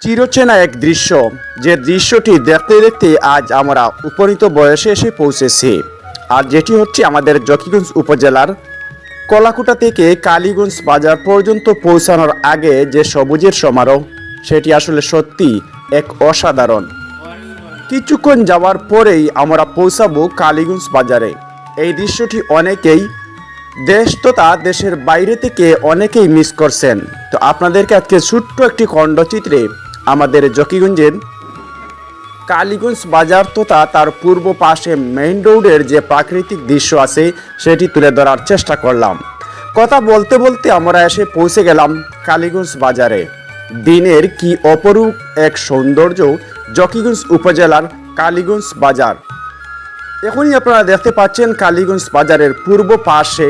চিরচেনা এক দৃশ্য, যে দৃশ্যটি দেখতে দেখতে আজ আমরা উপনীত বয়সে এসে পৌঁছেছি। আর যেটি হচ্ছে আমাদের জকিগঞ্জ উপজেলার কলাকুটা থেকে কালীগঞ্জ বাজার পর্যন্ত পৌঁছানোর আগে যে সবুজের সমারোহ, সেটি আসলে সত্যি এক অসাধারণ। কিছুক্ষণ যাওয়ার পরেই আমরা পৌঁছাবো কালীগঞ্জ বাজারে। এই দৃশ্যটি অনেকেই দেশ তথা দেশের বাইরে থেকে অনেকেই মিস করছেন। তো আপনাদেরকে আজকে ছোট্ট একটি খণ্ডচিত্রে আমাদের জকিগঞ্জের কালীগঞ্জ বাজার তথা তার পূর্ব পাশে মেইন রোডের যে প্রাকৃতিক দৃশ্য আছে সেটি তুলে ধরার চেষ্টা করলাম। কথা বলতে বলতে আমরা এসে পৌঁছে গেলাম কালীগঞ্জ বাজারে। দিনের কি অপরূপ এক সৌন্দর্য জকিগঞ্জ উপজেলার কালীগঞ্জ বাজার। এখনই আপনারা দেখতে পাচ্ছেন কালীগঞ্জ বাজারের পূর্ব পাশে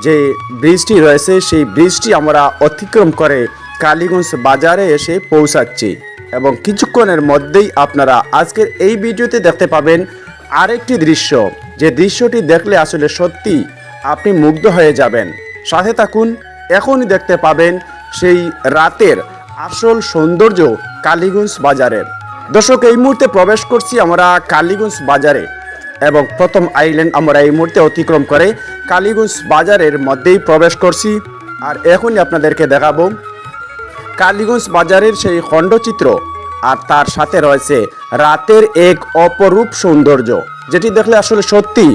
যে ব্রিজটি রয়েছে, সেই ব্রিজটি আমরা অতিক্রম করে কালীগঞ্জ বাজারে এসে পৌঁছাচ্ছি এবং কিছুক্ষণের মধ্যেই আপনারা আজকের এই ভিডিওতে দেখতে পাবেন আরেকটি দৃশ্য, যে দৃশ্যটি দেখলে আসলে সত্যি আপনি মুগ্ধ হয়ে যাবেন। সাথে থাকুন, এখনই দেখতে পাবেন সেই রাতের আসল সৌন্দর্য কালীগঞ্জ বাজারের। দর্শক, এই মুহূর্তে প্রবেশ করছি আমরা কালীগঞ্জ বাজারে এবং প্রথম আইল্যান্ড আমরা এই মুহূর্তে অতিক্রম করে কালীগঞ্জ বাজারের মধ্যেই প্রবেশ করছি। আর এখনই আপনাদেরকে দেখাবো কালীগঞ্জ বাজারের সেই খণ্ডচিত্র, আর তার সাথে রয়েছে রাতের এক অপরূপ সৌন্দর্য, যেটি দেখলে আসলে সত্যি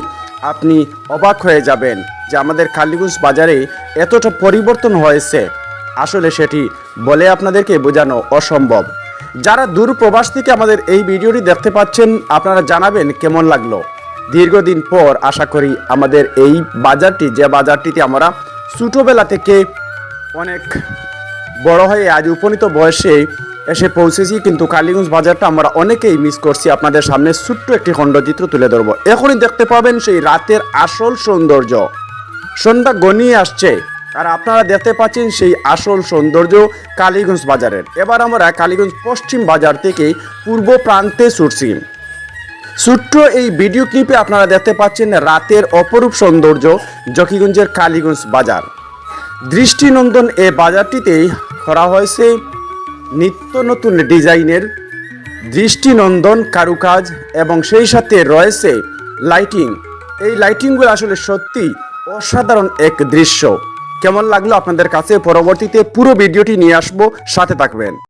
আপনি অবাক হয়ে যাবেন যে আমাদের কালীগঞ্জ বাজারে এতটা পরিবর্তন হয়েছে। আসলে সেটি বলে আপনাদেরকে বোঝানো অসম্ভব। যারা দূর প্রবাস থেকে আমাদের এই ভিডিওটি দেখতে পাচ্ছেন, আপনারা জানাবেন কেমন লাগলো। দীর্ঘদিন পর আশা করি আমাদের এই বাজারটি, যে বাজারটিতে আমরা ছোটোবেলা থেকে অনেক বড় হয়ে আজ উপনীত বয়সে এসে পৌঁছেছি, কিন্তু কালীগঞ্জ বাজারটা আমরা অনেকেই মিস করছি। আপনাদের সামনে ছোট্ট একটি খণ্ডচিত্র তুলে ধরবো। এখনই দেখতে পাবেন সেই রাতের আসল সৌন্দর্য। সন্ধ্যা গনিয়ে আসছে আর আপনারা দেখতে পাচ্ছেন সেই আসল সৌন্দর্য কালীগঞ্জ বাজারের। এবার আমরা কালীগঞ্জ পশ্চিম বাজার থেকে পূর্ব প্রান্তে ছুটছি। ছোট্ট এই ভিডিও ক্লিপে আপনারা দেখতে পাচ্ছেন রাতের অপরূপ সৌন্দর্য জকিগঞ্জের কালীগঞ্জ বাজার। দৃষ্টিনন্দন এই বাজারটিতেই করা হয়েছে নিত্য নতুন ডিজাইনের দৃষ্টিনন্দন কারুকাজ এবং সেই সাথে রয়েছে লাইটিং। এই লাইটিংগুলো আসলে সত্যি অসাধারণ এক দৃশ্য। কেমন লাগলো আপনাদের কাছে? পরবর্তীতে পুরো ভিডিওটি নিয়ে আসবো, সাথে থাকবেন।